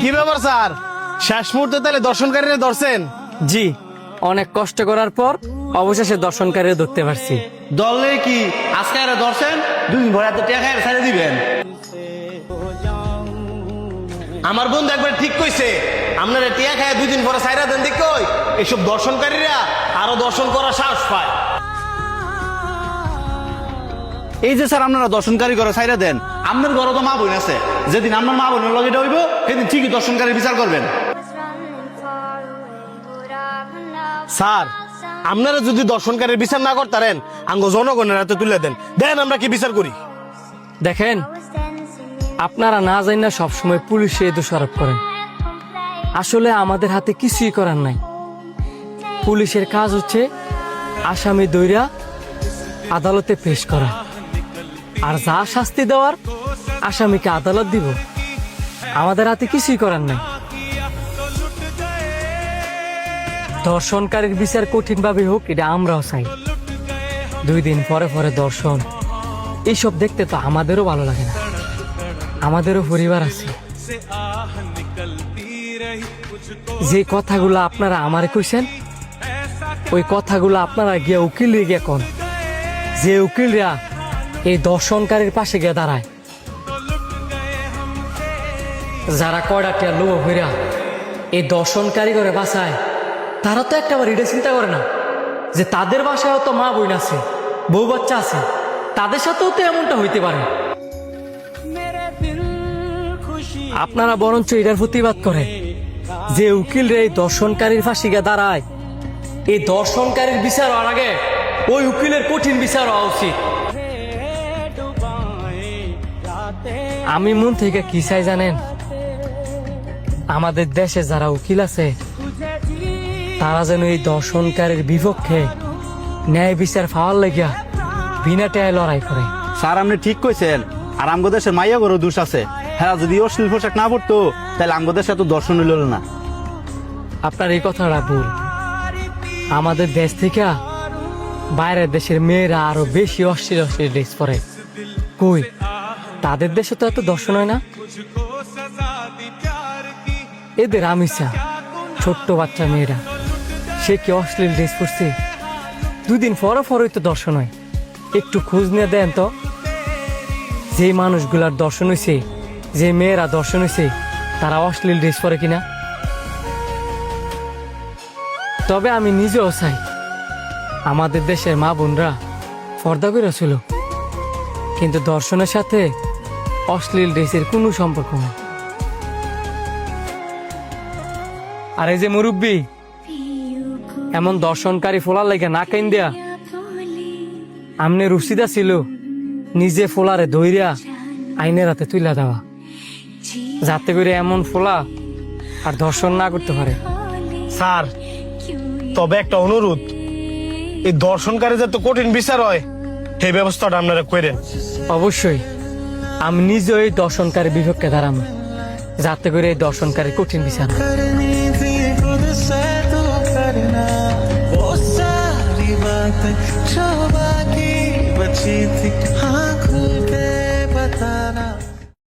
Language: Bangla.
কি ব্যাপার স্যার, শেষ মুহূর্তে তাহলে দর্শনকারীরা ধরছেন? জি, অনেক কষ্ট করার পর অবশেষে দর্শনকারীরা ধরতে পারছি। দলে কি আজকে আর ধরছেন, দুদিন ভরে এত টাকা ছেড়ে দিবেন? আমার বন্ধু একবার ঠিক কইছে, আপনারা টিয়া খায় 2 দিন পরে সাইরা দেন দেখো এইসব দর্শনকারীরা আরো দর্শন করার সাহস পায়। এই যে স্যার আপনারা দর্শনকারী করে ছাইরা দেন, আপনার ঘরে তো মা বোন আছে, যেদিন আপনার মা বোনের লগে হইব সেদিন ঠিকই দর্শনকারীর বিচার করবেন। স্যার, আপনারা যদি দর্শনকারীর বিচার না করতারেন আঙ্গ জনগণের হাতে তুলে দেন, দেন আমরা কি বিচার করি। দেখেন, আপনারা না জানি না সবসময় পুলিশে দোষারোপ করেন। আসলে আমাদের হাতে কিছুই করার নাই। পুলিশের কাজ হচ্ছে আসামি দইরা আদালতে পেশ করা, আর যা শাস্তি দেওয়ার আসামিকে আদালত দিব। আমাদের হাতে কিছুই করার নাই। দর্শনকারীর বিচার কঠিন ভাবে হোক, এটা আমরাও চাই। 2 দিন পরে পরে দর্শন, এইসব দেখতে তো আমাদেরও ভালো লাগে না। আমাদেরও পরিবার আছে। যে কথাগুলো আপনারা আমারে কইছেন, ওই কথাগুলো আপনারা গিয়ে উকিল গিয়ে কোন, যে উকিলরা এই দর্শনকারীর পাশে গিয়ে দাঁড়ায়, যারা কয়ডাটিয়া লোভ হইরা এই দর্শনকারী করে বাসায়, তারা তো একটাবার এটা চিন্তা করে না যে তাদের বাসায়ও তো মা বোন আছে, বউ বাচ্চা আছে, তাদের সাথেও তো এমনটা হইতে পারে। আপনারা বরঞ্চ এটার প্রতিবাদ করেন যে উকিলরা এই দর্শনকারীর ফাঁসি গিয়ে দাঁড়ায়, এই দর্শনকারীর বিচার হওয়ার আগে ওই উকিলের কঠিন বিচার হওয়া উচিত। আমি মন থেকে কি চাই জানেন? আমাদের দেশে যারা উকিল আছে তারা যেন এই দর্শনকারীর বিপক্ষে ন্যায় বিচার পাওয়ার লাগিয়া বিনা টায় লড়াই করে। স্যার আপনি ঠিক কইছেন, আর আমগো দেশের মাইয়া ঘরও দোষ আছে। হ্যাঁ, যদি অশ্লীল পোশাক না পড়তো তাহলে আমগো দেশে এত দর্শন হইল না। আপনার এই কথাটা ভুল। আমাদের দেশ থেকে বাইরের দেশের মেয়েরা আরো বেশি অশ্লীল অশ্লীল ড্রেস পরে। কই, তাদের দেশে তো এত দর্শন হয় না। এদের আমিষা ছোট্ট বাচ্চা মেয়েরা, সে কি অশ্লীল ড্রেস পরছে? 2 দিন পরই তো দর্শন হয়। একটু খোঁজ নিয়ে দেন তো, যে মানুষগুলার দর্শন হয়েছে, যে মেয়েরা দর্শন হয়েছে, তারা অশ্লীল ড্রেস পরে কিনা। তবে আমি নিজেও চাই আমাদের দেশের মা বোনরা পর্দা করে ছিল, কিন্তু দর্শনের সাথে অশ্লীল ড্রেসের কোনো সম্পর্ক নেই। আর এই যে মুরব্বী, এমন দর্শনকারী ফোলার লেগে না কেন দেয়া, আমনে রুসিদা ছিল নিজে ফোলারে ধইরা আইনের হাতে তুইলা দেওয়া, যাতে করে এমন ফোলা আর দর্শন না করতে পারে। স্যার, তবে একটা অনুরোধ, এই দর্শনকারী যাতে কঠিন বিচার হয় সেই ব্যবস্থাটা আপনারা করেন। অবশ্যই আমি নিজে এই দর্শনকারীর বিপক্ষে দাঁড়াবো, যাতে করে এই দর্শনকারী কঠিন বিচার হয়। वो सारी बातें जो बाकी बची थी।